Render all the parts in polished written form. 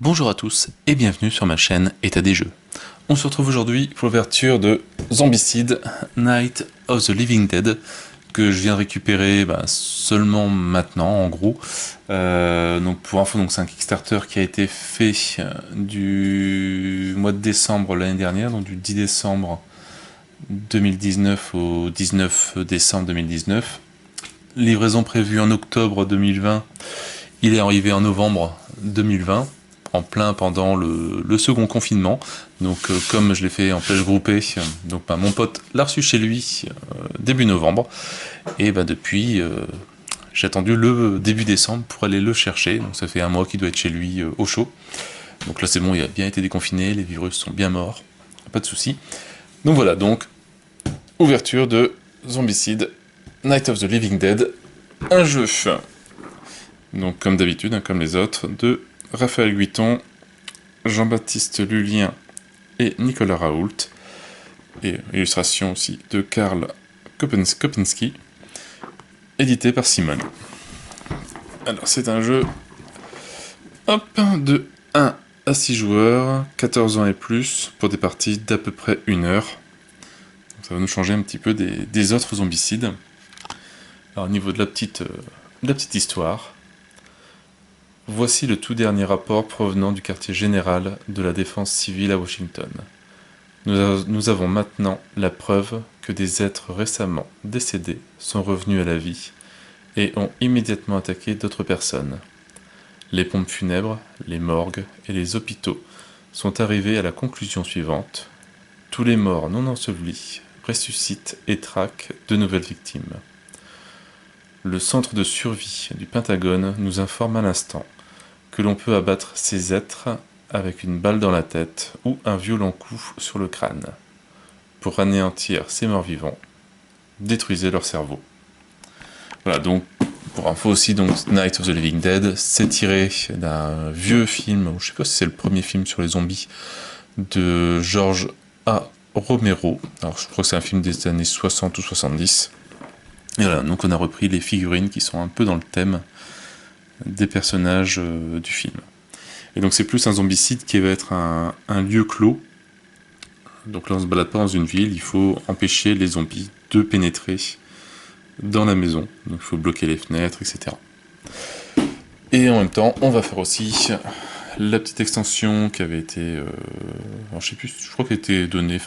Bonjour à tous et bienvenue sur ma chaîne État des Jeux. On se retrouve aujourd'hui pour l'ouverture de Zombicide Night of the Living Dead que je viens de récupérer seulement maintenant en gros. Donc pour info, c'est un Kickstarter qui a été fait du mois de décembre l'année dernière, donc du 10 décembre 2019 au 19 décembre 2019. Livraison prévue en octobre 2020, il est arrivé en novembre 2020. En plein pendant le second confinement. Donc comme je l'ai fait en pêche groupée, donc mon pote l'a reçu chez lui début novembre. Et depuis, j'ai attendu le début décembre pour aller le chercher. Donc ça fait un mois qu'il doit être chez lui au chaud. Donc là c'est bon, il a bien été déconfiné, les virus sont bien morts, pas de soucis. Donc voilà, donc ouverture de Zombicide Night of the Living Dead, un jeu. Donc comme d'habitude, comme les autres, de Raphaël Guiton, Jean-Baptiste Lulien et Nicolas Raoult, et illustration aussi de Karl Kopinski, édité par Simone. Alors c'est un jeu de 1 à 6 joueurs, 14 ans et plus, pour des parties d'à peu près 1 heure. Donc ça va nous changer un petit peu des autres zombicides. Alors au niveau de la petite histoire, voici le tout dernier rapport provenant du quartier général de la défense civile à Washington. Nous avons maintenant la preuve que des êtres récemment décédés sont revenus à la vie et ont immédiatement attaqué d'autres personnes. Les pompes funèbres, les morgues et les hôpitaux sont arrivés à la conclusion suivante. Tous les morts non ensevelis ressuscitent et traquent de nouvelles victimes. Le centre de survie du Pentagone nous informe à l'instant que l'on peut abattre ces êtres avec une balle dans la tête ou un violent coup sur le crâne. Pour anéantir ces morts vivants, détruisez leur cerveau. Voilà, donc pour info aussi, Night of the Living Dead, c'est tiré d'un vieux film, je sais pas si c'est le premier film sur les zombies, de George A. Romero. Alors je crois que c'est un film des années 60 ou 70. Et voilà, donc on a repris les figurines qui sont un peu dans le thème des personnages du film. Et donc c'est plus un zombicide qui va être un lieu clos. Donc là on se balade pas dans une ville, il faut empêcher les zombies de pénétrer dans la maison. Donc il faut bloquer les fenêtres, etc. Et en même temps, on va faire aussi la petite extension qui avait été... alors je sais plus, je crois qu'elle a été donnée,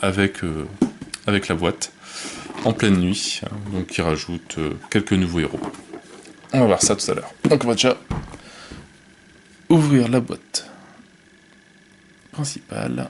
avec la boîte, en pleine nuit, donc qui rajoute quelques nouveaux héros. On va voir ça tout à l'heure. Donc on va déjà ouvrir la boîte principale.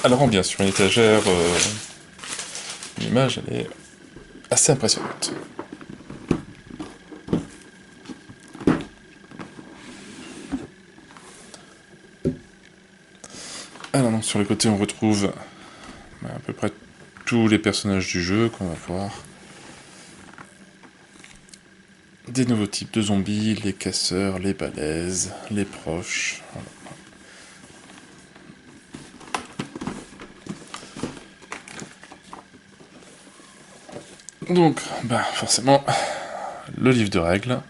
Elle rend bien sur une étagère. L'image, elle est assez impressionnante. Alors donc sur les côtés on retrouve à peu près tous les personnages du jeu qu'on va voir. Des nouveaux types de zombies, les casseurs, les balèzes, les proches. Voilà. Donc, forcément, le livre de règles.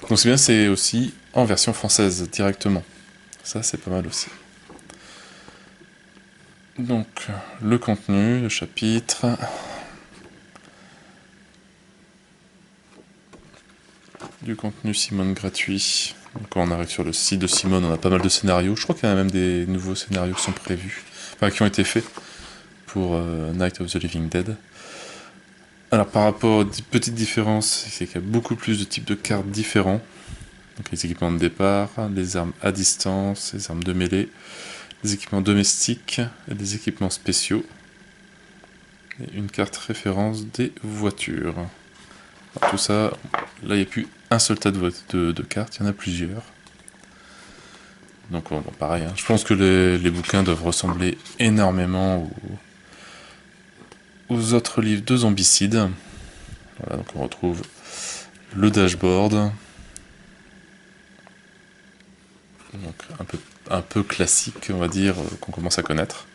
Donc c'est bien, c'est aussi en version française directement. Ça c'est pas mal aussi. Donc, le contenu, le chapitre. Du contenu Simone gratuit. Donc, quand on arrive sur le site de Simone, on a pas mal de scénarios. Je crois qu'il y a même des nouveaux scénarios qui sont prévus. Enfin, qui ont été faits pour Night of the Living Dead. Alors, par rapport aux petites différences, c'est qu'il y a beaucoup plus de types de cartes différents. Donc, les équipements de départ, les armes à distance, les armes de mêlée, les équipements domestiques et les équipements spéciaux. Et une carte référence des voitures. Alors, tout ça, là il n'y a plus un seul tas de cartes, il y en a plusieurs. Donc pareil, je pense que les bouquins doivent ressembler énormément aux autres livres de zombicide. Voilà, donc on retrouve le dashboard, Donc un peu classique, on va dire, qu'on commence à connaître.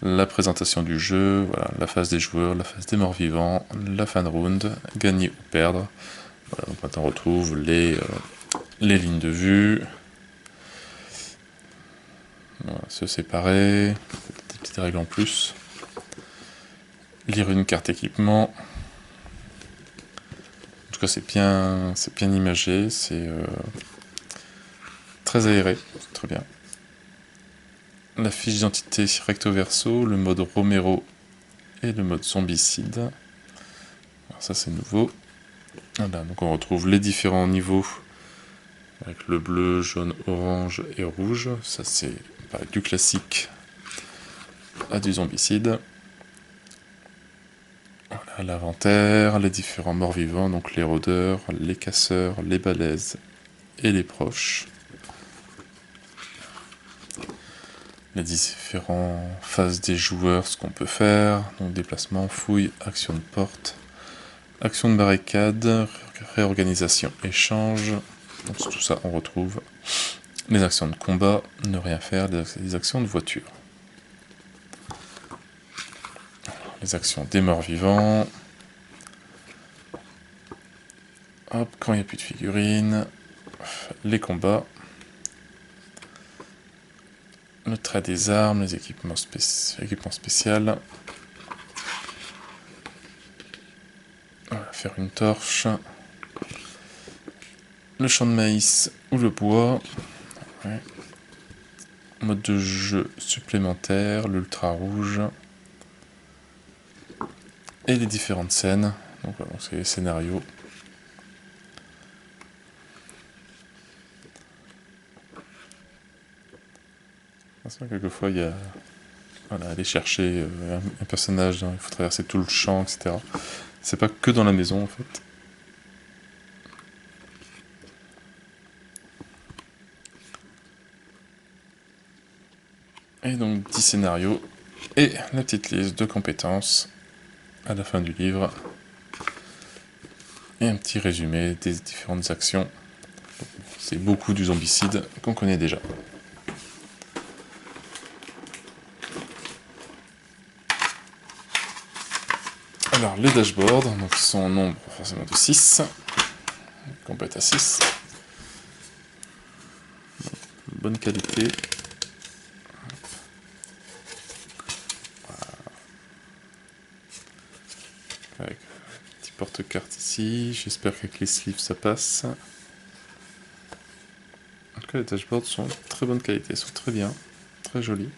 La présentation du jeu, voilà, la phase des joueurs, la phase des morts-vivants, la fin de round, gagner ou perdre. Voilà, donc maintenant on retrouve les lignes de vue. Voilà, se séparer, des petites règles en plus. Lire une carte équipement. En tout cas c'est bien imagé, c'est très aéré, c'est très bien. La fiche d'identité recto verso, le mode Romero et le mode zombicide. Alors ça c'est nouveau. Voilà, donc on retrouve les différents niveaux avec le bleu, jaune, orange et rouge. Ça c'est du classique à du zombicide. Voilà l'inventaire, les différents morts-vivants, donc les rôdeurs, les casseurs, les balaises et les proches. Les différentes phases des joueurs, ce qu'on peut faire, donc déplacement, fouille, action de porte, action de barricade, réorganisation, échange. Donc tout ça on retrouve les actions de combat, ne rien faire, les actions de voiture. Les actions des morts vivants. Hop, quand il n'y a plus de figurines, les combats. Le trait des armes, les équipements spéciaux. Voilà, faire une torche. Le champ de maïs ou le bois. Ouais. Mode de jeu supplémentaire, l'ultra rouge. Et les différentes scènes. Donc voilà, c'est les scénarios. Quelquefois il y a aller chercher un personnage, il faut traverser tout le champ, etc. C'est pas que dans la maison en fait. Et donc 10 scénarios et la petite liste de compétences à la fin du livre. Et un petit résumé des différentes actions. C'est beaucoup du zombicide qu'on connaît déjà. Alors les dashboards, donc sont en nombre forcément de 6. On peut être à 6. Bonne qualité. Avec un petit porte-carte ici. J'espère qu'avec les sleeves ça passe. En tout cas les dashboards sont de très bonne qualité, sont très bien, très jolis.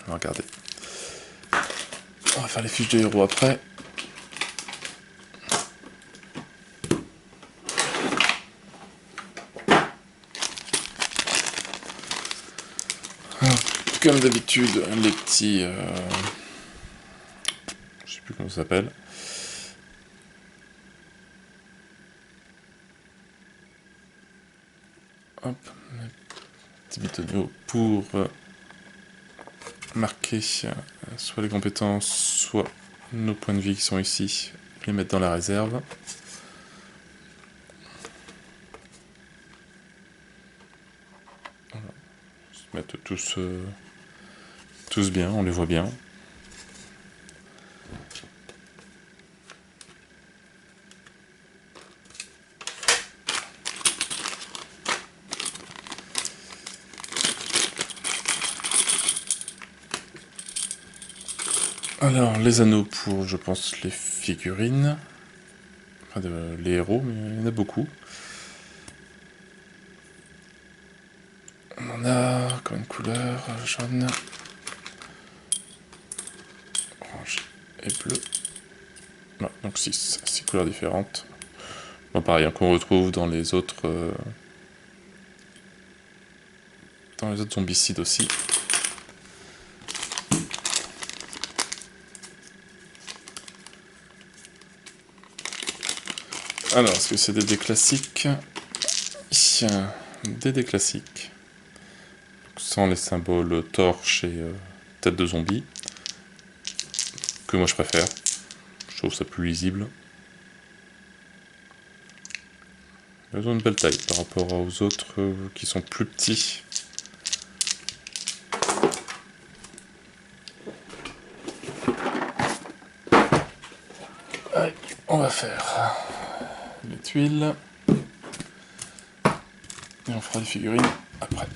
Regardez. On va faire les fiches de héros après. Alors, comme d'habitude, les petits... je sais plus comment ça s'appelle. Hop, petit bitonio pour marquer soit les compétences, soit nos points de vie qui sont ici, les mettre dans la réserve. Voilà. Ils se mettent tous bien, on les voit bien. Alors, les anneaux pour, je pense, les figurines. Enfin, les héros, mais il y en a beaucoup. On en a comme une couleur, jaune, orange et bleu. Voilà, donc 6 couleurs différentes. Bon, pareil, hein, qu'on retrouve dans les autres zombicides aussi. Alors, est-ce que c'est des dés classiques? Des dés classiques. Sans les symboles torche et tête de zombie. Que moi je préfère. Je trouve ça plus lisible. Ils ont une belle taille par rapport aux autres qui sont plus petits. Allez, on va faire les tuiles. Et on fera les figurines après.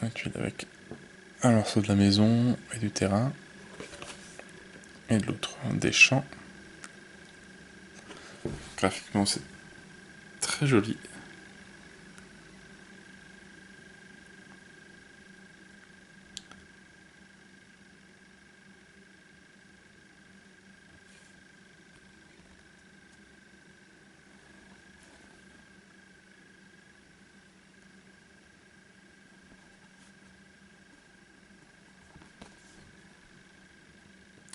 Un tuile avec un morceau de la maison et du terrain, et de l'autre des champs. Graphiquement c'est très joli.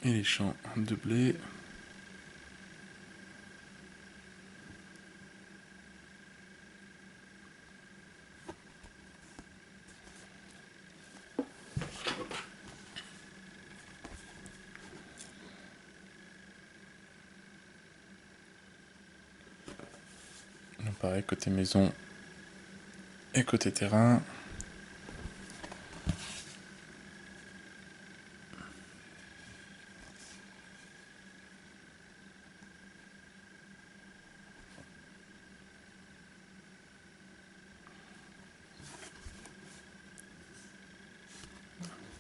Et les champs de blé. Donc pareil, côté maison et côté terrain.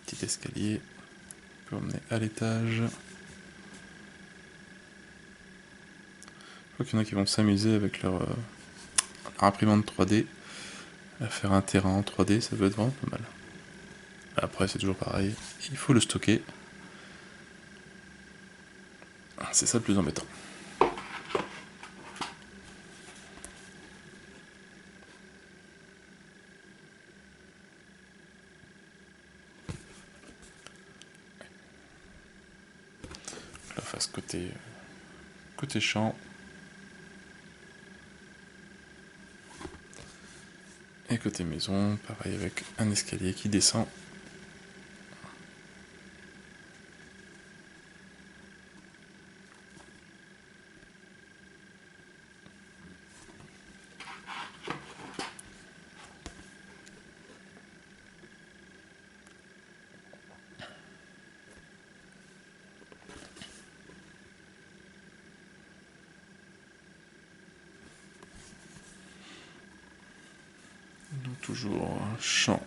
Petit escalier pour emmener à l'étage. Je crois qu'il y en a qui vont s'amuser avec leur imprimante 3D à faire un terrain en 3D, ça peut être vraiment pas mal. Après c'est toujours pareil, il faut le stocker. C'est ça le plus embêtant. La face côté champ. Et côté maison, pareil avec un escalier qui descend. Donc toujours champ,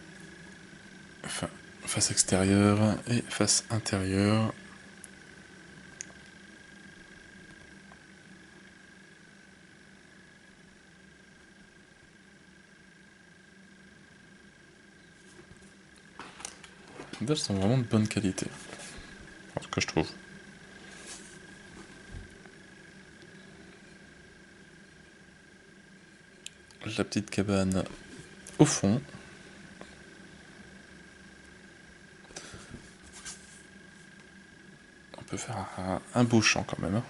enfin, face extérieure et face intérieure. Les dalles sont vraiment de bonne qualité, en tout cas je trouve. La petite cabane au fond. On peut faire un beau champ quand même.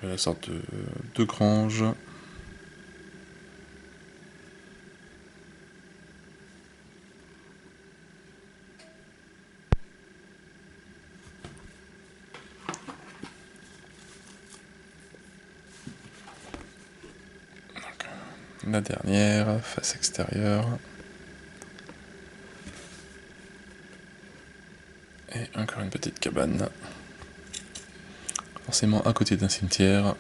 La sorte de grange. Donc, la dernière, face extérieure. Et encore une petite cabane. Forcément à côté d'un cimetière.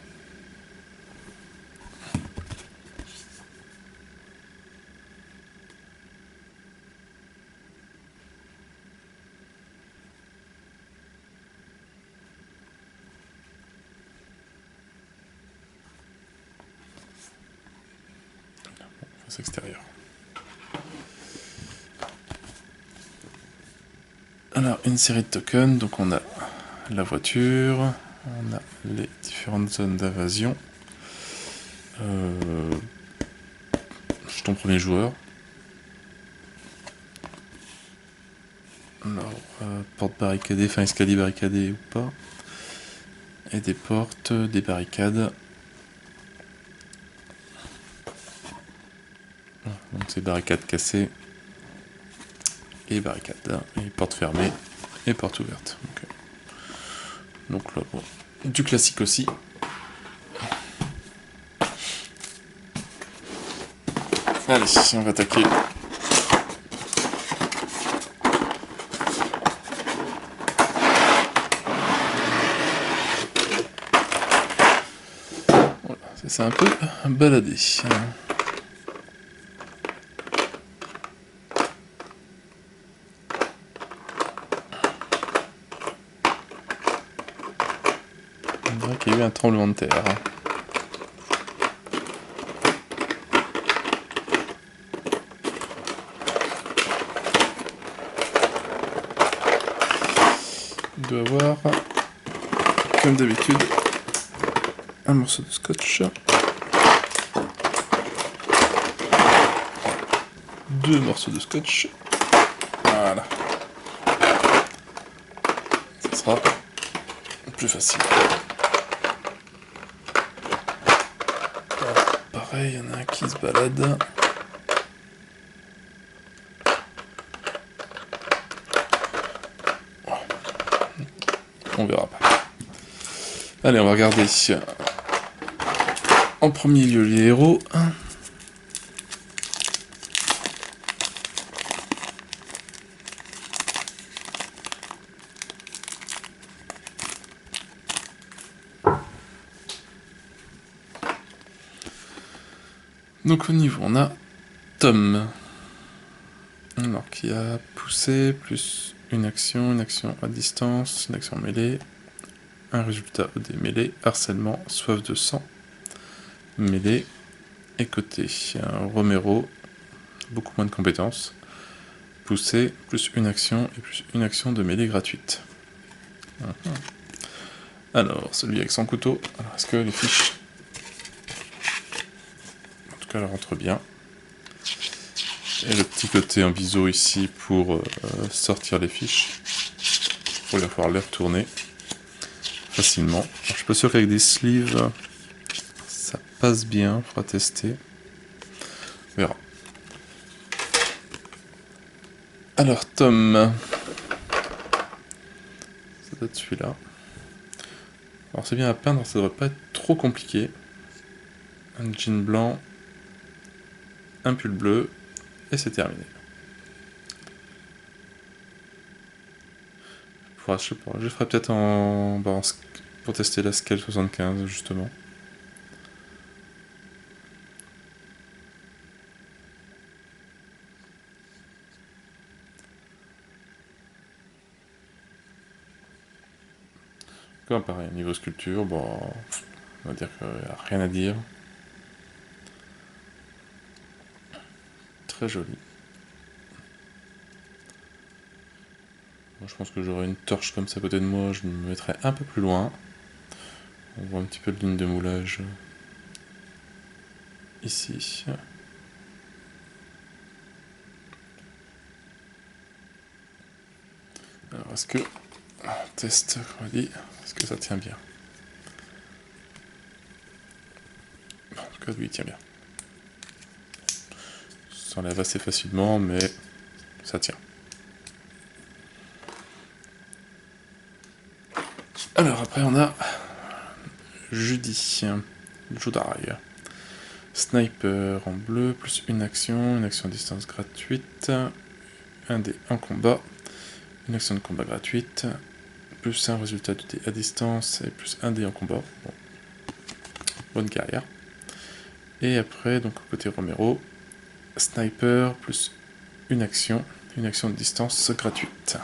Face extérieure. Alors une série de tokens, donc on a la voiture, On a les différentes zones d'invasion. Jetons premier joueur. Alors, porte barricadée, fin escalier barricadé ou pas. Et des portes, des barricades. Donc c'est barricades cassées. Et barricades. Et porte fermée. Et porte ouverte. Donc là, bon. Du classique aussi. Allez, on va attaquer. Voilà, c'est un peu baladé. On dirait qu'il y a eu un tremblement de terre. Il doit avoir, comme d'habitude, un morceau de scotch. 2 morceaux de scotch. Voilà. Ça sera plus facile. Alors, pareil, il y en a un qui se balade. On verra pas. Allez, on va regarder en premier lieu les héros. Donc au niveau, on a Tom. Alors, qui a poussé, plus une action à distance, une action mêlée, un résultat ED mêlée, harcèlement, soif de sang, mêlée, et côté. Romero, beaucoup moins de compétences, poussé, plus une action, et plus une action de mêlée gratuite. Alors, celui avec son couteau, est-ce que les fiches... En tout cas, elle rentre bien. Et le petit côté en biseau ici pour sortir les fiches. Pour pouvoir les retourner facilement. Alors, je suis pas sûr qu'avec des sleeves ça passe bien, il faudra tester. On verra. Alors Tom, ça doit être celui-là. Alors c'est bien à peindre, ça devrait pas être trop compliqué. Un jean blanc, un pull bleu, et c'est terminé. Je sais pas, je ferai peut-être pour tester la scale 75 justement. Comme pareil, niveau sculpture, bon, on va dire qu'il n'y a rien à dire. Très joli. Moi, je pense que j'aurais une torche comme ça à côté de moi, je me mettrais un peu plus loin. On voit un petit peu de ligne de moulage ici. Alors, est-ce que... Test, on dit, est-ce que ça tient bien? En tout cas, lui, il tient bien. Ça s'enlève assez facilement, mais ça tient. Alors, après, on a Judy, Judai. Sniper en bleu, plus une action à distance gratuite, un dé en combat, une action de combat gratuite, plus un résultat du dé à distance et plus un dé en combat. Bon. Bonne carrière. Et après, donc côté Romero, sniper plus une action de distance gratuite.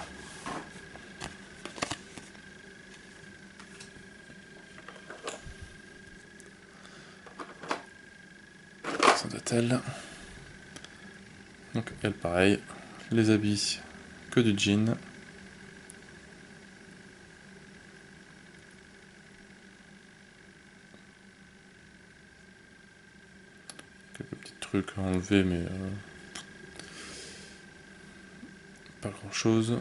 Ça doit elle. Donc elle pareil, les habits que du jean. quelques petits trucs à enlever, mais pas grand chose.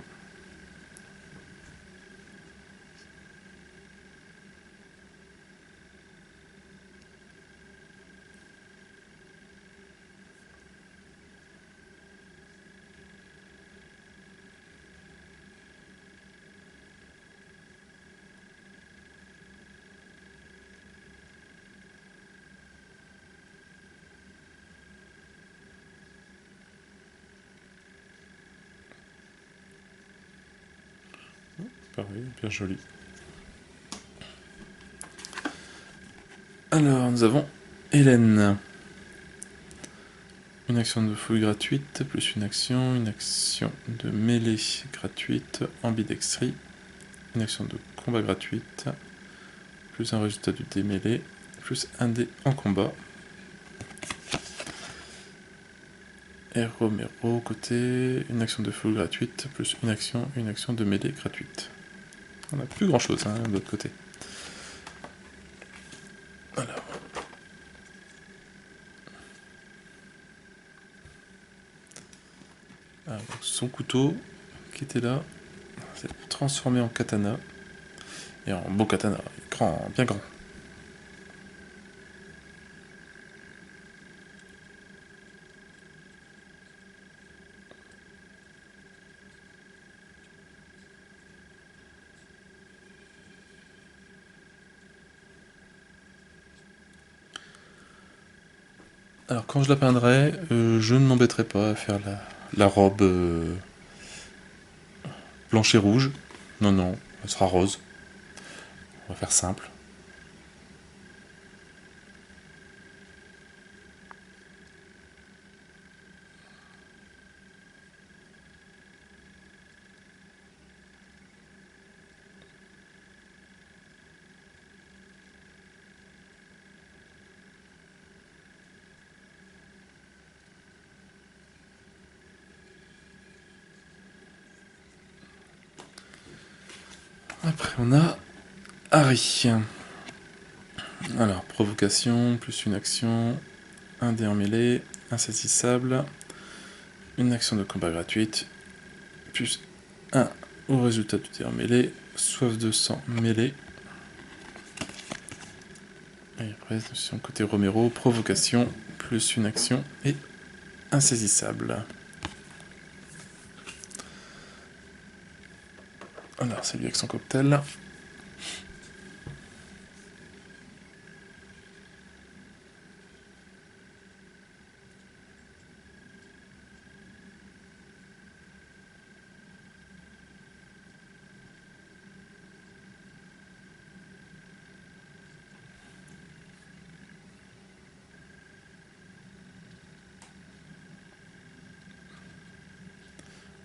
Pareil, bien joli. Alors, nous avons Hélène. Une action de fouille gratuite, plus une action de mêlée gratuite, ambidextrie, une action de combat gratuite, plus un résultat du dé mêlé, plus un dé en combat. Et Romero, côté, une action de fouille gratuite, plus une action de mêlée gratuite. On n'a plus grand chose hein, de l'autre côté. Alors. Alors, son couteau qui était là s'est transformé en katana. Et en beau katana, grand, bien grand. Alors quand je la peindrai, je ne m'embêterai pas à faire la robe blanche et rouge. Non, non, elle sera rose. On va faire simple. Après on a Harry. Alors provocation, plus une action, un dé en mêlée, insaisissable, une action de combat gratuite, plus un au résultat du dé en mêlée, soif de sang mêlée. Et après, sur le côté Romero, provocation, plus une action et insaisissable. Alors, c'est lui avec son cocktail.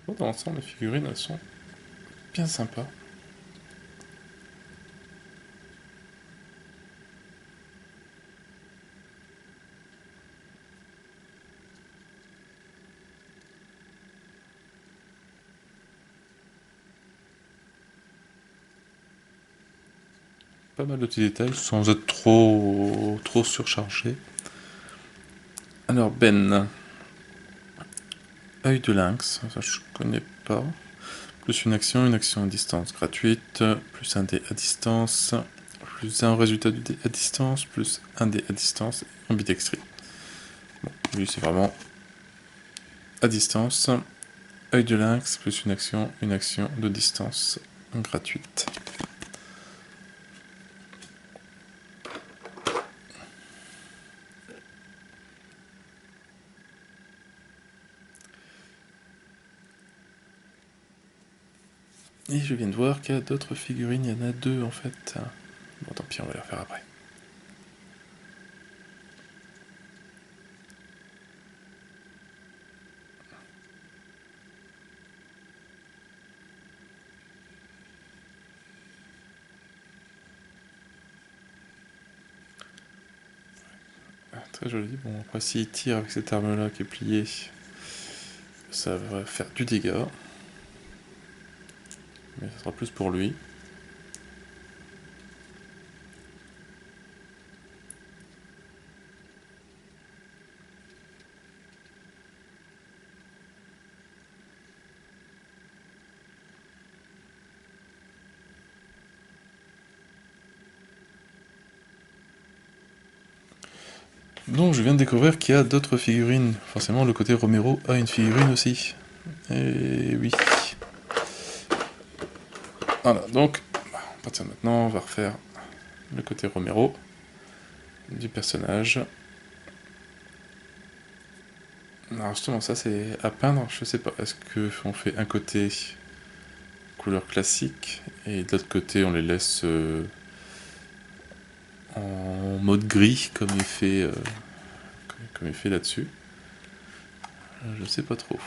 Bon, dans l'ensemble, les figurines, elles sont bien sympas. Pas mal de petits détails, sans être trop surchargé. Alors, Ben. Œil de lynx, ça je connais pas. Plus une action à distance gratuite, plus un dé à distance, plus un résultat du dé à distance, plus un dé à distance, ambidextrie. Bon, lui c'est vraiment à distance. Œil de lynx, plus une action de distance gratuite. Et je viens de voir qu'il y a d'autres figurines, il y en a deux en fait. Bon tant pis, on va les refaire après. Très joli. Bon, après, s'il tire avec cette arme-là qui est pliée, ça va faire du dégât. Mais ça sera plus pour lui. Donc je viens de découvrir qu'il y a d'autres figurines. Forcément, le côté Romero a une figurine aussi. Et oui. Voilà, donc, à partir de maintenant, on va refaire le côté Romero du personnage. Alors justement, ça c'est à peindre, je sais pas. Est-ce qu'on fait un côté couleur classique et de l'autre côté on les laisse en mode gris comme il fait là-dessus? Je sais pas trop.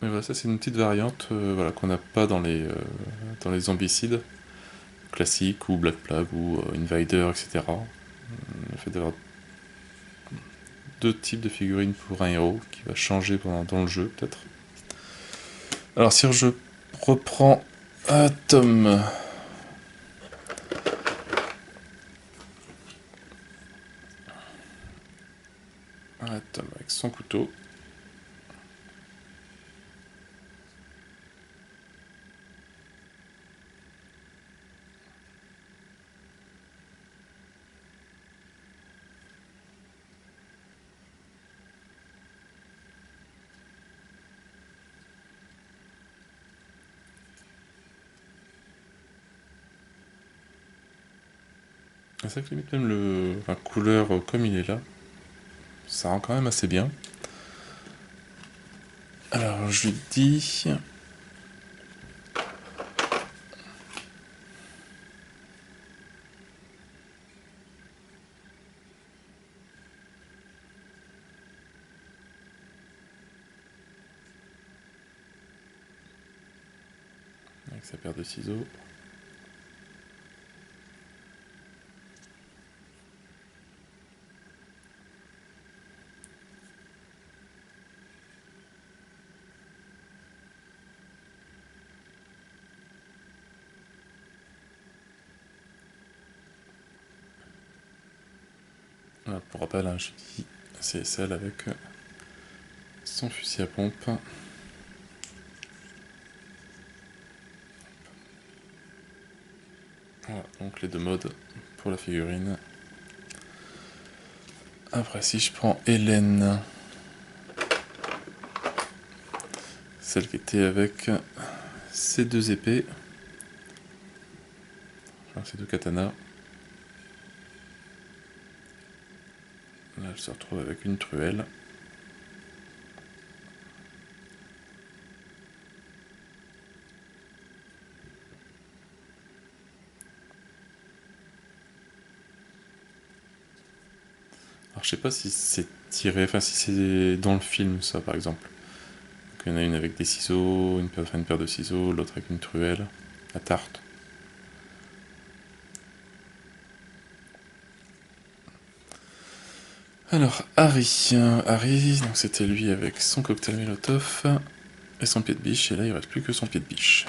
Mais voilà, ça c'est une petite variante voilà, qu'on n'a pas dans les zombicides classiques ou Black Plague ou Invader, etc. Le fait d'avoir deux types de figurines pour un héros qui va changer dans le jeu peut-être. Alors si je reprends Tom. Tom avec son couteau. C'est vrai que limite même la couleur comme il est là, ça rend quand même assez bien. Alors je lui dis... Avec sa paire de ciseaux. Voilà, pour rappel, hein, je dis c'est celle avec son fusil à pompe. Voilà, donc les deux modes pour la figurine. Après, si je prends Hélène, celle qui était avec ces deux épées, enfin, ces deux katanas, là elle se retrouve avec une truelle. Alors je sais pas si c'est tiré, enfin si c'est dans le film ça par exemple. Donc, il y en a une avec des ciseaux, une paire de ciseaux, l'autre avec une truelle, à tarte. Alors Harry, donc c'était lui avec son cocktail Molotov et son pied de biche, et là il reste plus que son pied de biche.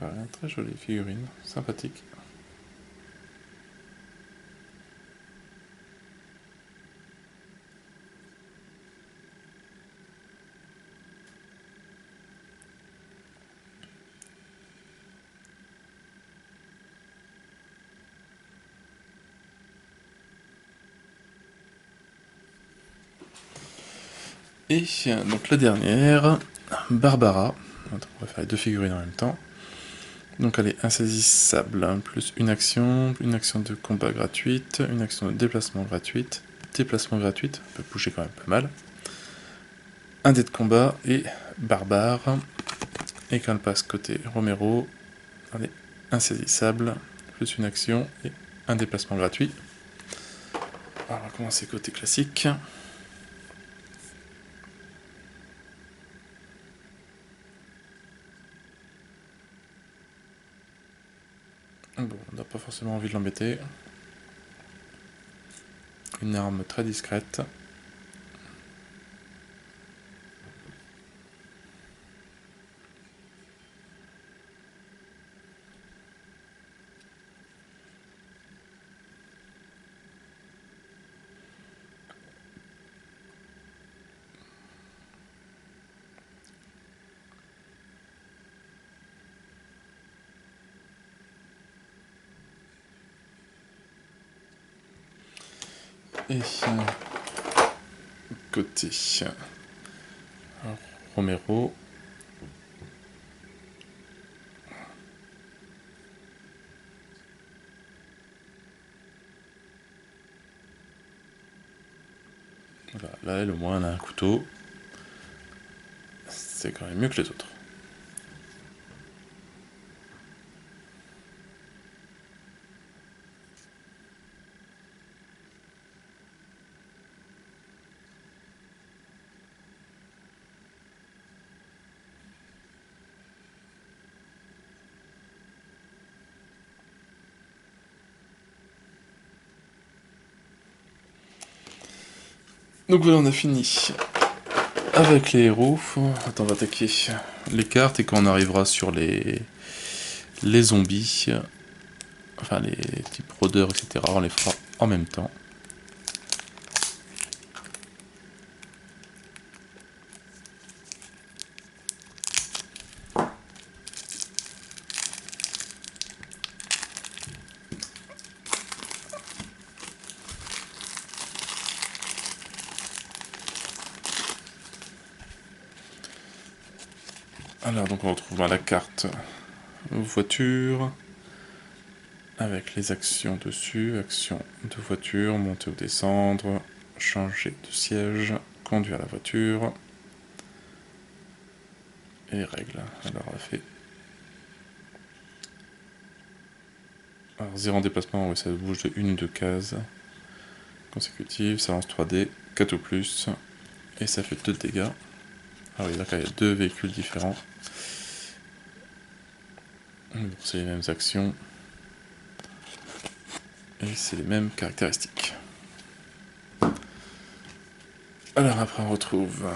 Voilà, très jolie figurine, sympathique. Et donc la dernière, Barbara. On va faire les deux figurines en même temps. Donc elle est insaisissable, hein, plus une action de combat gratuite, une action de déplacement gratuite, elle peut bouger quand même pas mal. Un dé de combat et barbare. Et quand elle passe côté Romero, elle est insaisissable, plus une action et un déplacement gratuit. Alors, on va commencer côté classique. Bon, on n'a pas forcément envie de l'embêter. Une arme très discrète. Et côté Romero. Voilà, là, elle, au moins, elle a un couteau. C'est quand même mieux que les autres. Donc voilà, on a fini avec les héros. Attends, on va attaquer les cartes et quand on arrivera sur les zombies, enfin les types rôdeurs, etc., on les fera en même temps. Alors donc on retrouve la carte voiture avec les actions dessus, action de voiture, monter ou descendre, changer de siège, conduire la voiture et les règles. Alors on a fait 0 en déplacement, oui, ça bouge de 1 ou 2 cases consécutives, ça lance 3D, 4 ou plus, et ça fait 2 dégâts. Ah oui, d'accord, il y a 2 véhicules différents. C'est les mêmes actions. Et c'est les mêmes caractéristiques. Alors après on retrouve...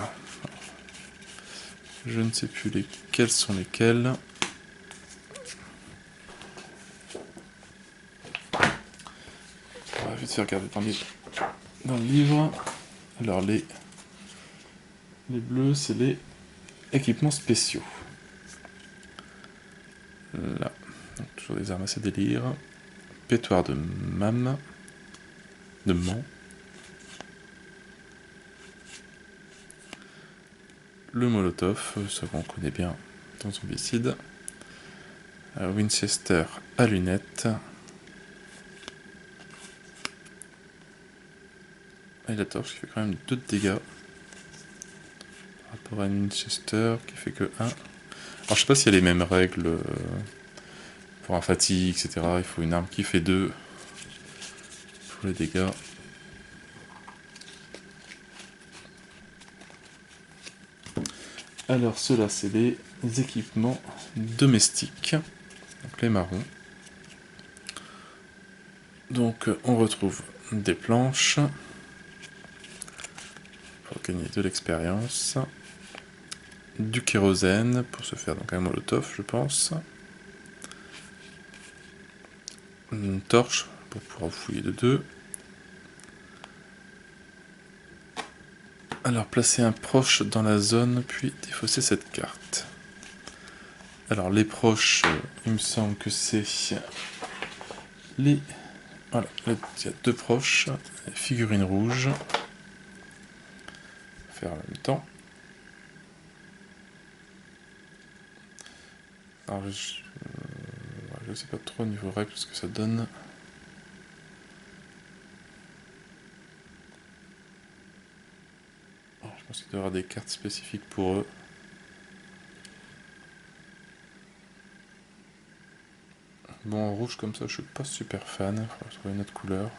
Je ne sais plus lesquels sont lesquels. On va vite faire regarder dans le livre. Alors les bleus, c'est les équipements spéciaux. Là, donc, toujours des armes assez délire. Pétoire de Mans. Le Molotov, ça qu'on connaît bien dans Zombicide. Winchester à lunettes. Et la torche qui fait quand même 2 de dégâts. Par rapport à une Winchester qui fait que 1. Alors je sais pas s'il y a les mêmes règles pour un fatigue, etc. Il faut une arme qui fait 2 pour les dégâts. Alors ceux-là c'est les équipements domestiques, donc les marrons. Donc on retrouve des planches pour gagner de l'expérience, du kérosène pour se faire donc un molotov je pense, une torche pour pouvoir fouiller de 2. Alors placer un proche dans la zone puis défausser cette carte. Alors les proches, il me semble que c'est les... Voilà, il y a 2 proches, figurines rouges. Faire en même temps. Alors je sais pas trop au niveau règles ce que ça donne. Alors, je pense qu'il doit y avoir des cartes spécifiques pour eux. Bon, en rouge comme ça, je suis pas super fan. Il faudra trouver une autre couleur.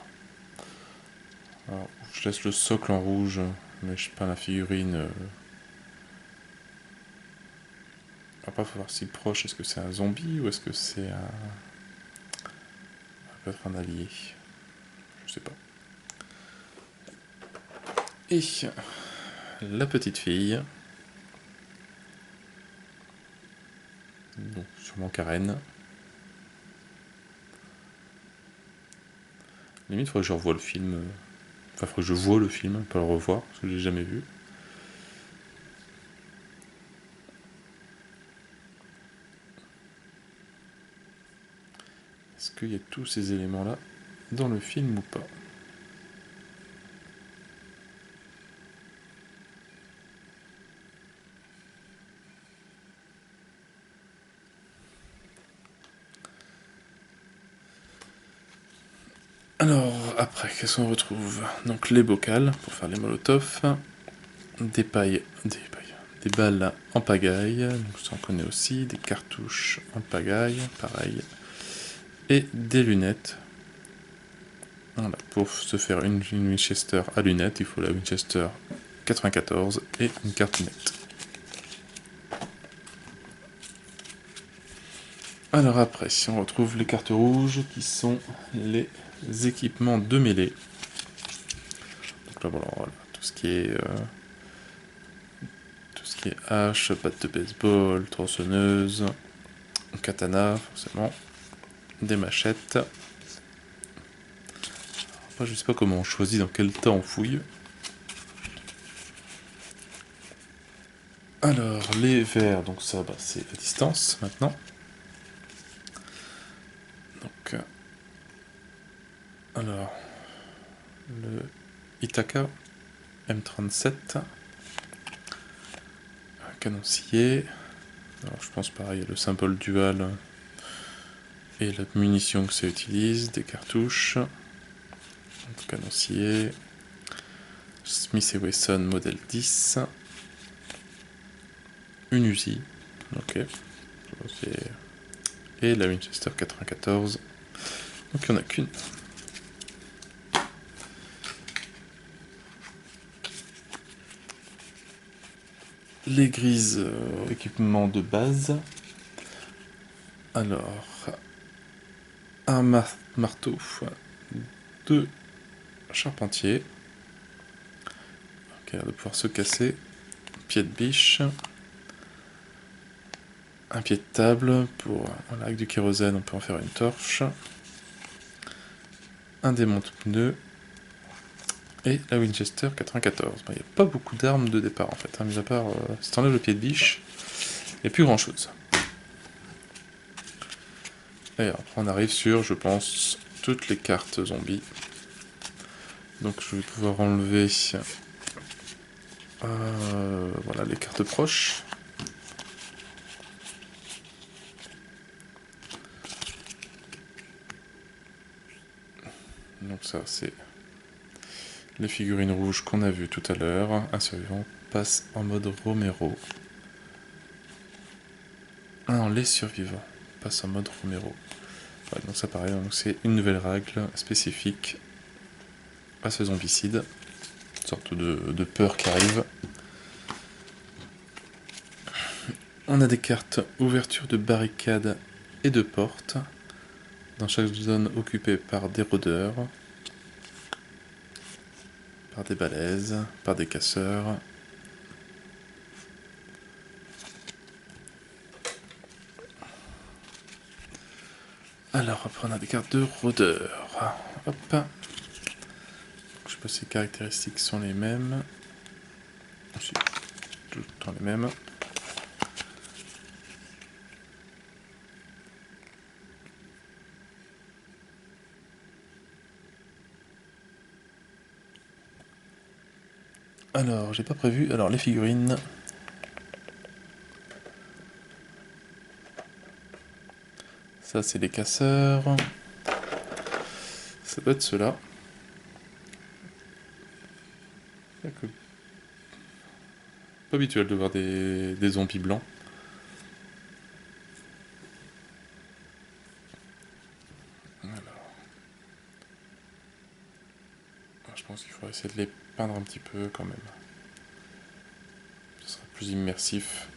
Alors, je laisse le socle en rouge, mais je peins la figurine. Après, il faut voir si proche, est-ce que c'est un zombie ou est-ce que c'est un... Ça peut être un allié. Je sais pas. Et la petite fille. Donc, sûrement Karen. Limite, il faudrait que je revoie le film. Enfin, il faudrait que je vois le film, pas le revoir, parce que je l'ai jamais vu. Est-ce qu'il y a tous ces éléments-là dans le film ou pas? après, qu'est-ce qu'on retrouve? Donc les bocals pour faire les molotovs, des balles en pagaille, donc ça on connaît aussi, des cartouches en pagaille, pareil, et des lunettes. Voilà, pour se faire une Winchester à lunettes, il faut la Winchester 94 et une carte lunette. Alors après, si on retrouve les cartes rouges qui sont les équipements de mêlée. Donc là voilà, tout ce qui est hache, batte de baseball, tronçonneuse, katana forcément, des machettes. Après, je sais pas comment on choisit, dans quel temps on fouille. Alors les verres, donc ça c'est à distance maintenant. Donc alors le Itaka M37, un canoncier. Alors je pense pareil, le symbole dual et la munition que ça utilise, des cartouches, donc canoncier, Smith & Wesson modèle 10, une Uzi, ok, et la Winchester 94, donc il n'y en a qu'une. Les grises, équipement de base. Alors, un marteau, 2 charpentiers, qui a l'air de pouvoir se casser, pied de biche, un pied de table, pour voilà, avec du kérosène on peut en faire une torche, un démonte-pneus, et la Winchester 94. Il n'y a pas beaucoup d'armes de départ en fait, hein, mis à part si t'enlèves le pied de biche, il n'y a plus grand chose. Et après on arrive sur, je pense, toutes les cartes zombies. Donc je vais pouvoir enlever voilà, les cartes proches. Donc ça c'est les figurines rouges qu'on a vues tout à l'heure. Un survivant passe en mode Romero. Ah non, les survivants passent en mode Romero. Ouais, donc ça pareil, donc c'est une nouvelle règle spécifique à ce zombicide. Une sorte de peur qui arrive. On a des cartes ouverture de barricades et de portes dans chaque zone occupée par des rôdeurs, par des balaises, par des casseurs. Alors après on a des cartes de rôdeurs. Hop. Je sais pas si les caractéristiques sont les mêmes. Si, tout le temps les mêmes. Alors, j'ai pas prévu. Alors, les figurines. Ça, c'est les casseurs. Ça doit être ceux-là. Pas habituel de voir des zombies blancs. Alors. Je pense qu'il faudrait essayer de les peindre un petit peu quand même. Ce sera plus immersif.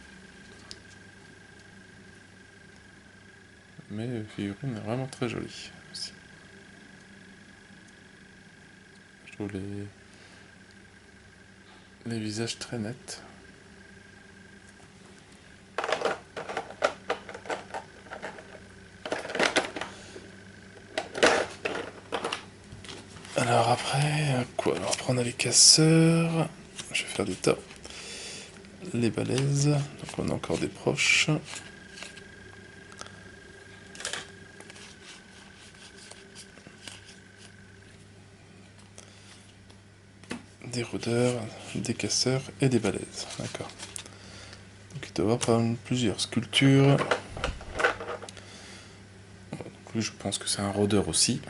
Mais la figurine est vraiment très jolie aussi. Je trouve les visages très nets. Alors après, quoi? Alors après on a les casseurs. Je vais faire des tas. Les balaises. Donc on a encore des proches. Des rôdeurs, des casseurs et des balaises. D'accord. Donc il doit y avoir plusieurs sculptures. Donc lui je pense que c'est un rôdeur aussi.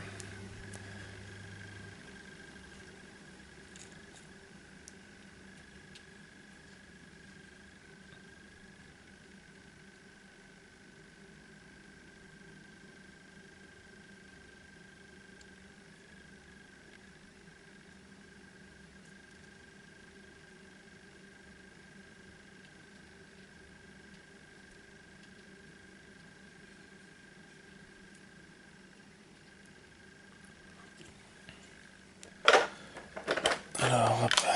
Alors, après...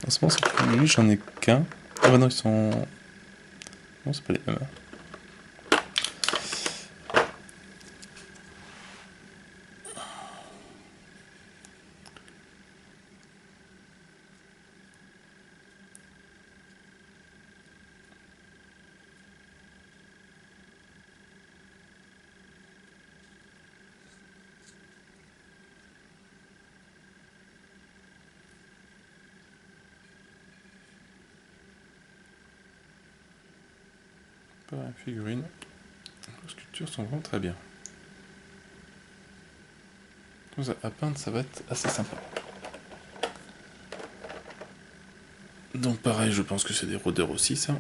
En ce moment, c'est plus lui, j'en ai qu'un. Ah bah non, ils sont... Non, c'est pas les mêmes. Pas la figurine. Les sculptures sont vraiment très bien. Comme ça, à peindre, ça va être assez sympa. Donc pareil, je pense que c'est des rôdeurs aussi, ça.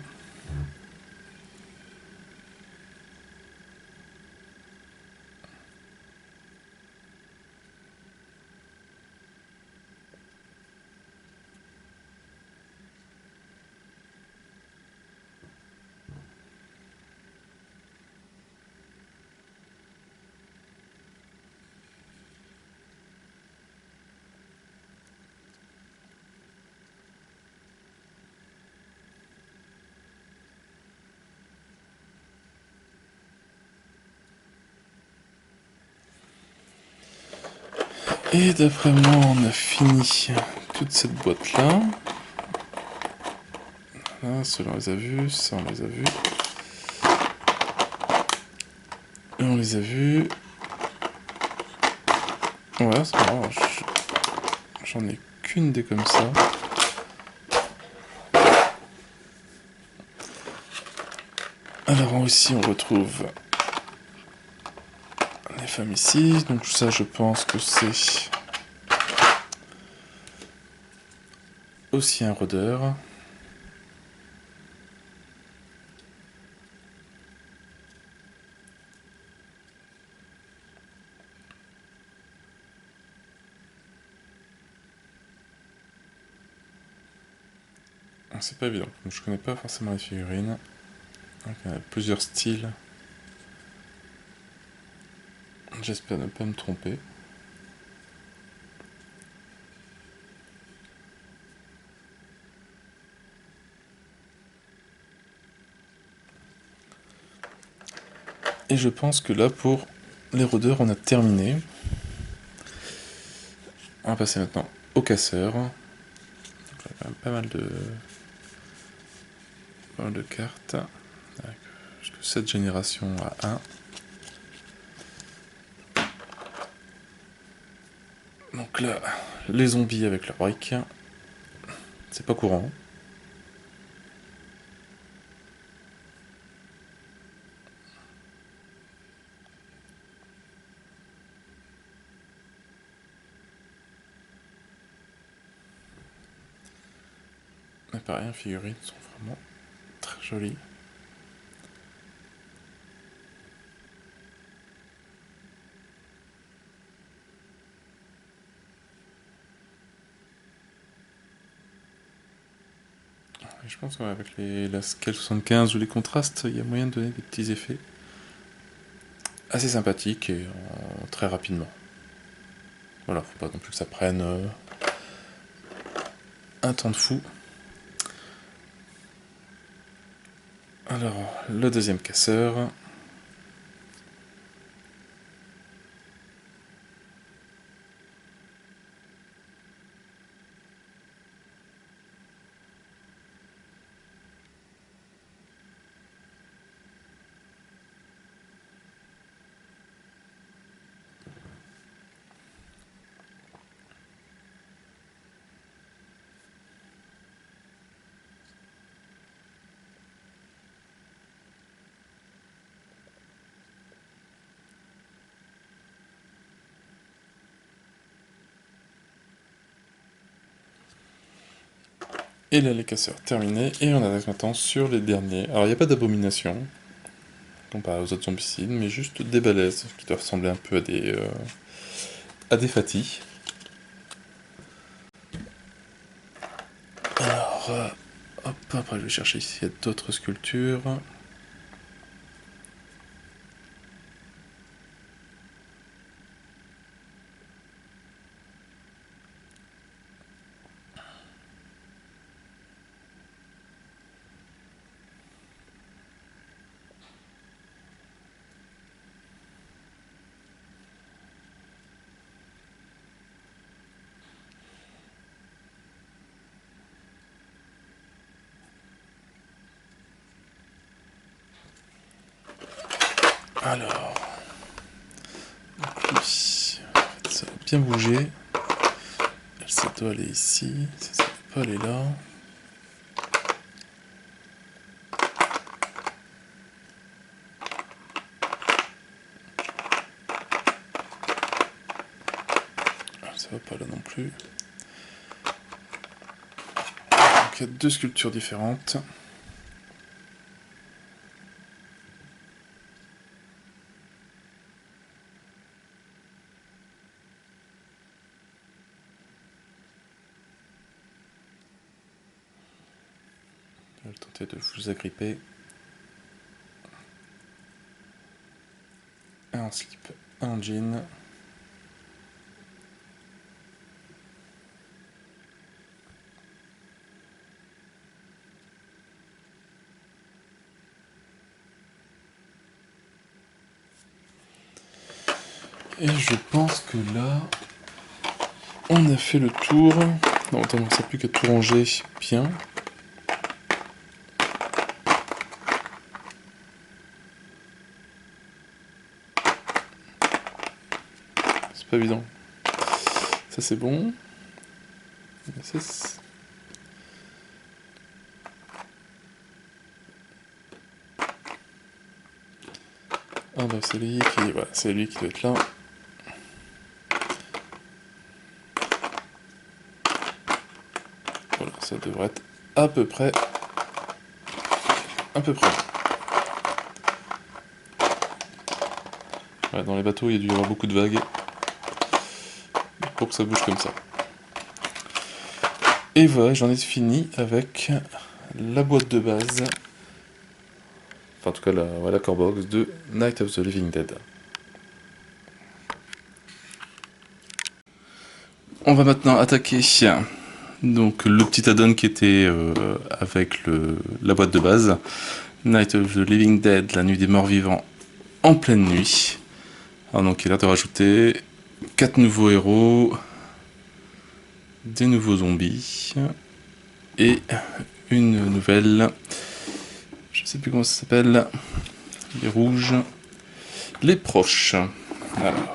Et d'après moi, on a fini toute cette boîte-là. Là, ceux-là, on les a vus, ça, on les a vus. Et on les a vus. Ouais, c'est marrant, j'en ai qu'une des comme ça. Alors aussi, on retrouve les femmes ici. Donc ça, je pense que c'est aussi un rôdeur. C'est pas évident, je connais pas forcément les figurines. Donc, il y a plusieurs styles. J'espère ne pas me tromper. Et je pense que là, pour les rôdeurs, on a terminé. On va passer maintenant aux casseurs. Donc, il y a quand même pas mal de cartes. Avec jusque 7 générations à 1. Donc là, les zombies avec leurs briques. C'est pas courant. Mais pareil, les figurines sont vraiment très jolies. Et je pense qu'avec la Scale 75 ou les contrastes, il y a moyen de donner des petits effets assez sympathiques et très rapidement. Voilà, faut pas non plus que ça prenne un temps de fou. Alors, le deuxième casseur. Et là, les casseurs terminés, et on arrive maintenant sur les derniers. Alors, il n'y a pas d'abomination, comparé aux autres zombicides, mais juste des balaises, qui doivent ressembler un peu à des fatis. Alors, hop, après je vais chercher s'il y a d'autres sculptures. Alors, donc lui, ça va bien bouger. Ça doit aller ici, ça ne doit pas aller là. Ça va pas là non plus. Donc il y a deux sculptures différentes. Je vais tenter de vous agripper. Un en slip, un en jean. Et je pense que là, on a fait le tour. Non, attends, il ne reste plus qu'à tout ranger bien. C'est pas évident. Ça c'est bon. Ça, ah bah c'est lui qui. Voilà, c'est lui qui doit être là. Voilà, ça devrait être à peu près. À peu près. Voilà, dans les bateaux, il y a dû y avoir beaucoup de vagues. Pour que ça bouge comme ça. Et voilà, j'en ai fini avec la boîte de base. Enfin, en tout cas, la core box de Night of the Living Dead. On va maintenant attaquer donc le petit add-on qui était avec la boîte de base. Night of the Living Dead, la nuit des morts vivants en pleine nuit. Alors donc il a l'air de rajouter 4 nouveaux héros, des nouveaux zombies et une nouvelle, je sais plus comment ça s'appelle, les rouges, les proches. Alors.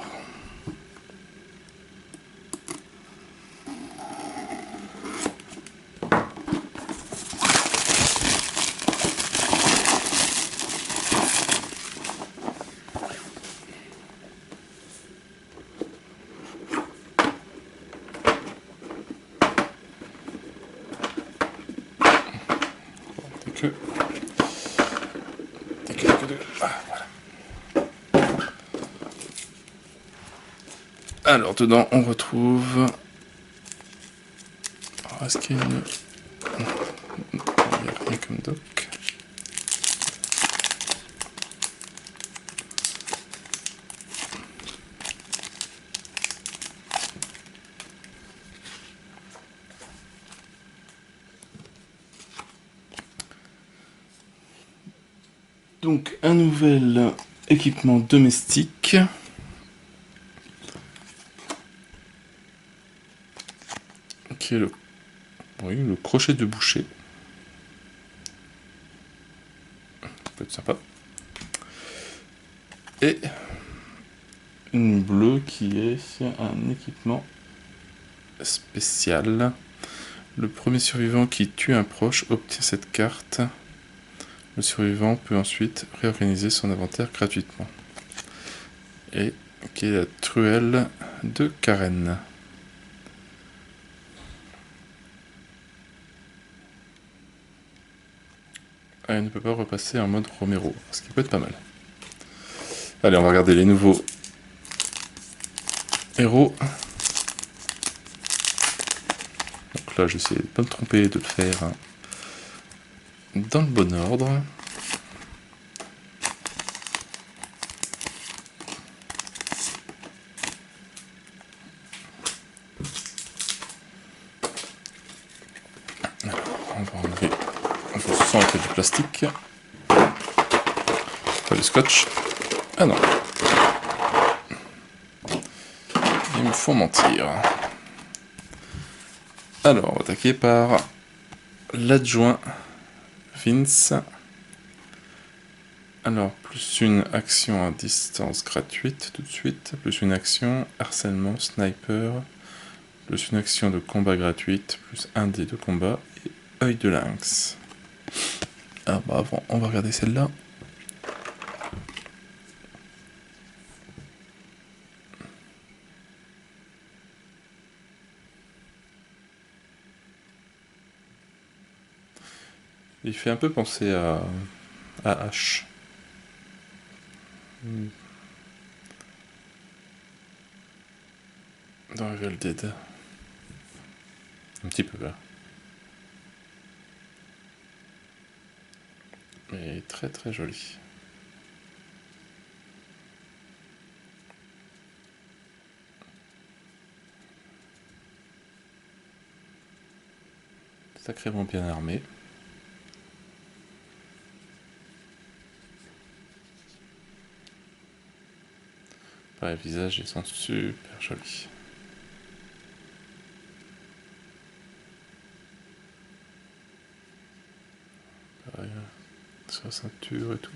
Alors dedans on retrouve. Alors, est-ce qu'il y a une. Il n'y a rien comme doc. Donc un nouvel équipement domestique. Qui est le crochet de boucher. Ça peut être sympa. Et une bleue qui est un équipement spécial. Le premier survivant qui tue un proche obtient cette carte. Le survivant peut ensuite réorganiser son inventaire gratuitement. Et qui est la truelle de Karen. Ah, elle ne peut pas repasser en mode Romero, ce qui peut être pas mal. Allez, on va regarder les nouveaux héros. Donc là, j'essaie de ne pas me tromper de le faire dans le bon ordre. Alors, on va enlever. On va se avec du plastique. Pas le scotch. Ah non. Ils me font mentir. Alors, on va attaquer par l'adjoint Vince. Alors, plus une action à distance gratuite tout de suite, plus une action harcèlement sniper, plus une action de combat gratuite, plus un dé de combat et œil de lynx. Ah bah avant, on va regarder celle-là. Il fait un peu penser à H. Dans Evil Dead. Un petit peu là. Mais très très joli. Sacrément bien armé. Les visages, ils sont super jolis. Pareil, sur la ceinture et tout.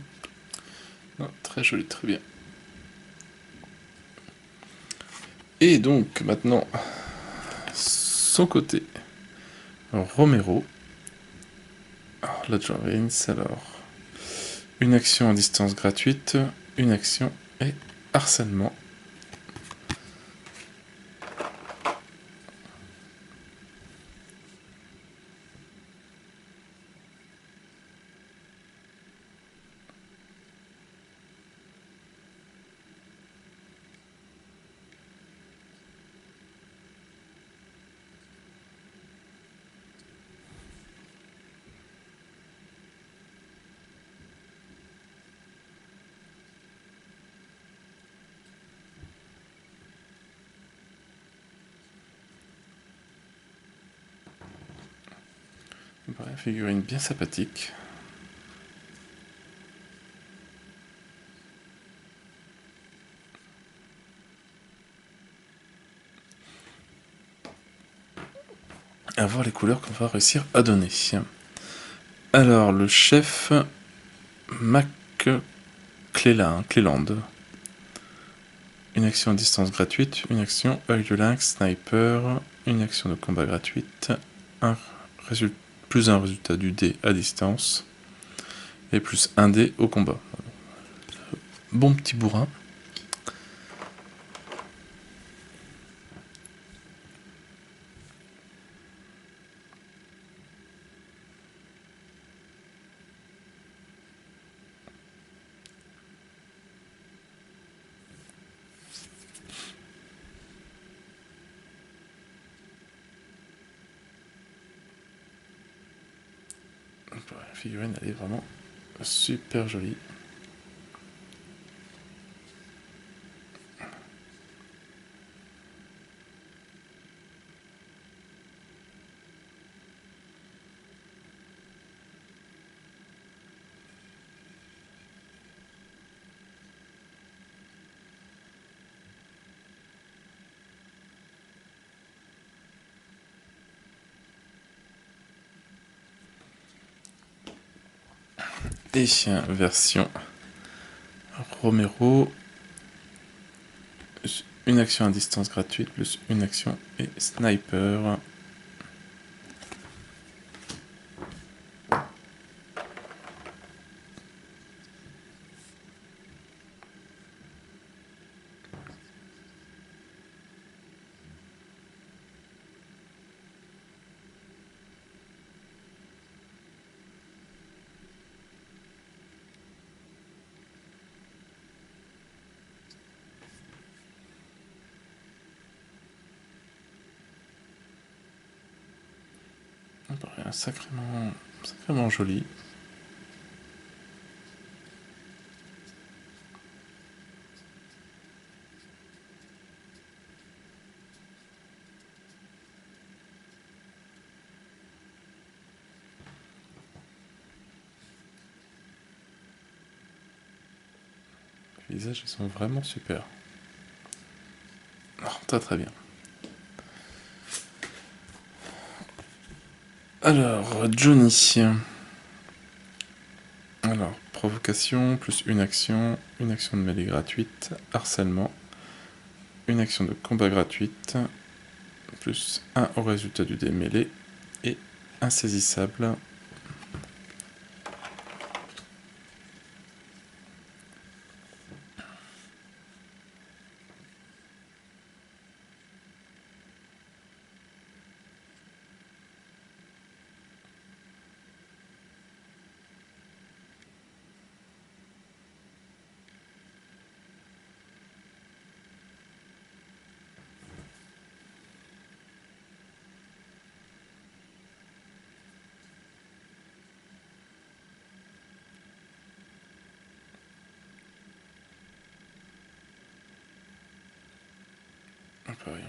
Non, très joli, très bien. Et donc, maintenant, son côté. Alors, Romero. Alors, la Vince, alors. Une action à distance gratuite, une action et harcèlement. Bref, figurine bien sympathique. À voir les couleurs qu'on va réussir à donner. Alors, le chef Cleland. Une action à distance gratuite, une action œil de lynx, sniper, une action de combat gratuite, plus un résultat du dé à distance, et plus un dé au combat. Bon petit bourrin. La figurine, elle est vraiment super jolie. Et version Romero, une action à distance gratuite, plus une action et sniper. Sacrément joli. Les visages, ils sont vraiment super. Oh, très bien. Alors, Johnny. Alors, provocation, plus une action de mêlée gratuite, harcèlement, une action de combat gratuite, plus 1 au résultat du dé mêlé, et insaisissable.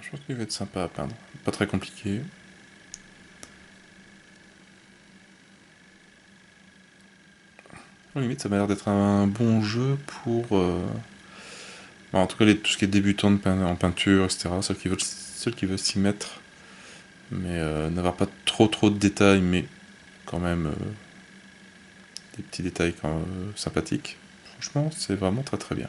Je pense qu'il va être sympa à peindre. Pas très compliqué. Limite, ça m'a l'air d'être un bon jeu pour... Bon, en tout cas, tout ce qui est débutant en peinture, etc. Ceux qui veulent s'y mettre. Mais n'avoir pas trop de détails, mais quand même des petits détails sympathiques. Franchement, c'est vraiment très bien.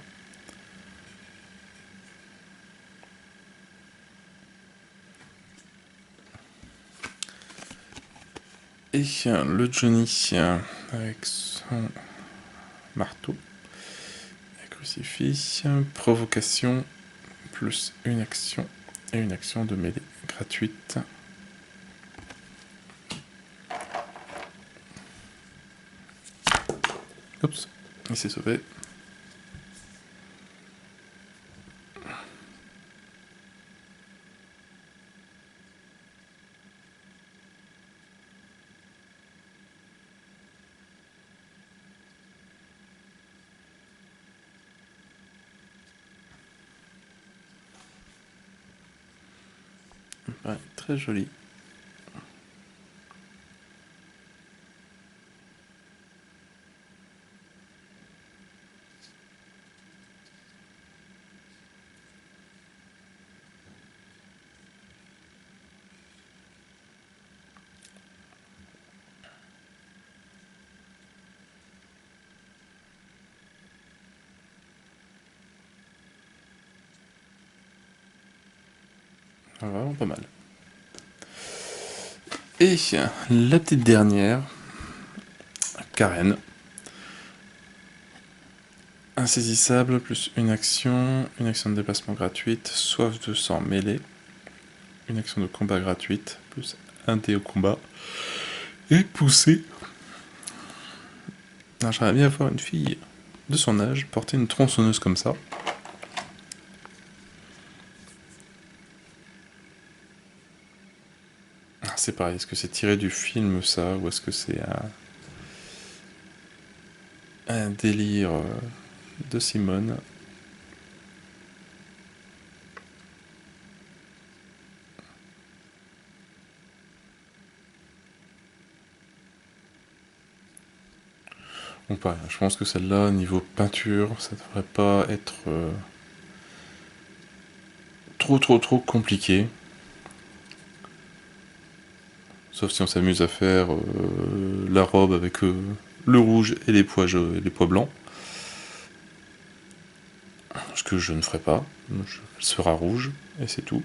Et le Johnny avec son marteau, un crucifix, provocation, plus une action et une action de mêlée gratuite. Oups, il s'est sauvé. Ouais, très joli. Vraiment pas mal. Et la petite dernière, Karen. Insaisissable, plus une action de déplacement gratuite, soif de sang mêlée, une action de combat gratuite, plus un dé au combat, et poussée. J'aimerais bien voir une fille de son âge porter une tronçonneuse comme ça. C'est pareil, est-ce que c'est tiré du film ça, ou est-ce que c'est un délire de Simone? Bon, pareil, je pense que celle-là, niveau peinture, ça devrait pas être trop compliqué. Sauf si on s'amuse à faire la robe avec le rouge et les pois blancs. Ce que je ne ferai pas. Elle sera rouge et c'est tout.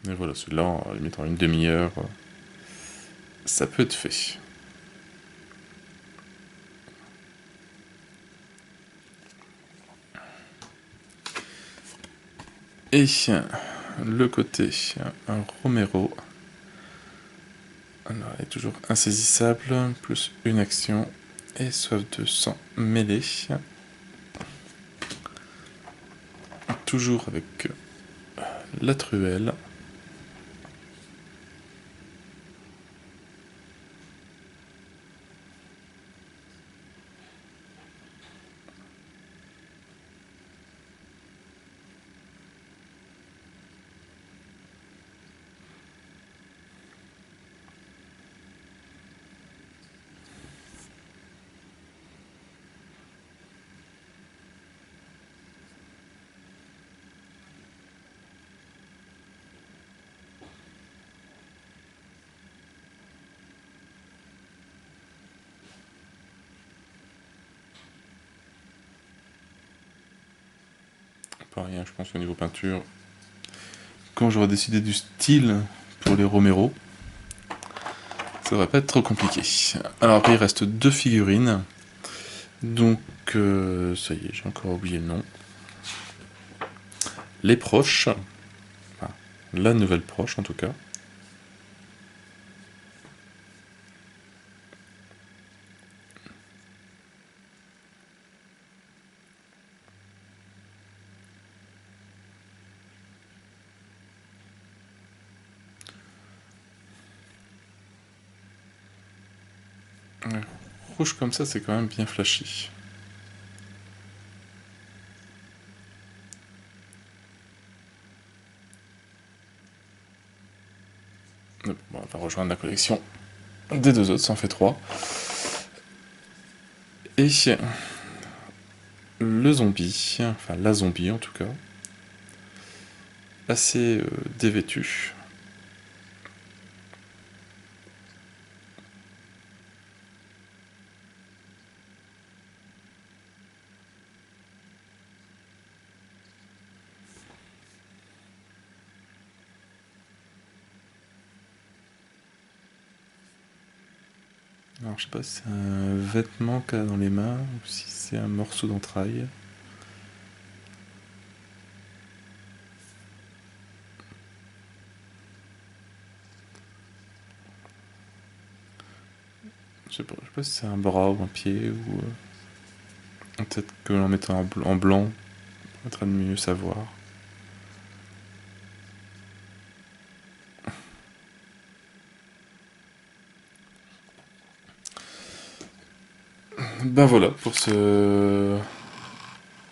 Et voilà, celui-là, en limite en une demi-heure, ça peut être fait. Et le côté un Romero. Alors, il est toujours insaisissable, plus une action et soif de sang mêlée. Toujours avec la truelle. pareil, hein, je pense au niveau peinture. Quand j'aurai décidé du style pour les Romero, ça devrait pas être trop compliqué. Alors après il reste 2 figurines. Donc ça y est, j'ai encore oublié le nom. Les proches. Enfin, la nouvelle proche en tout cas. Ouais, rouge comme ça, c'est quand même bien flashy. Bon, on va rejoindre la collection des 2 autres, ça en fait 3. Et le zombie, enfin la zombie en tout cas, assez dévêtue. Alors je sais pas si c'est un vêtement qu'elle a dans les mains ou si c'est un morceau d'entraille. Je sais pas si c'est un bras ou un pied ou peut-être que l'en mettant en blanc, on permettra de mieux savoir. Ben voilà pour ce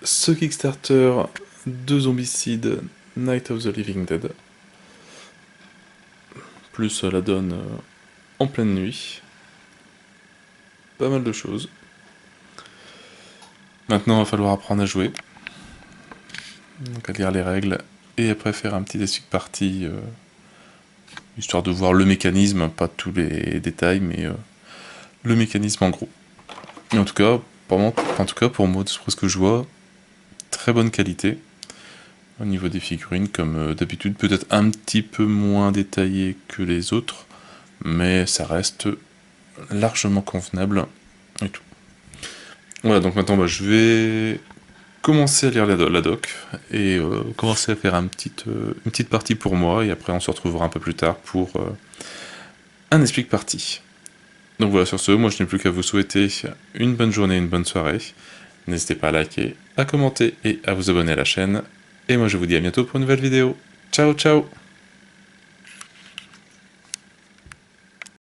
Kickstarter de Zombicide Night of the Living Dead. Plus la donne en pleine nuit. Pas mal de choses. Maintenant, il va falloir apprendre à jouer. Donc à lire les règles et après faire un petit deck party histoire de voir le mécanisme, pas tous les détails, mais le mécanisme en gros. Et en tout cas, pour moi, de ce que je vois, très bonne qualité au niveau des figurines, comme d'habitude, peut-être un petit peu moins détaillé que les autres, mais ça reste largement convenable et tout. Voilà, donc maintenant je vais commencer à lire la doc et commencer à faire une petite partie pour moi, et après on se retrouvera un peu plus tard pour un explique partie. Donc voilà, sur ce, moi je n'ai plus qu'à vous souhaiter une bonne journée, une bonne soirée. N'hésitez pas à liker, à commenter et à vous abonner à la chaîne. Et moi je vous dis à bientôt pour une nouvelle vidéo. Ciao ciao!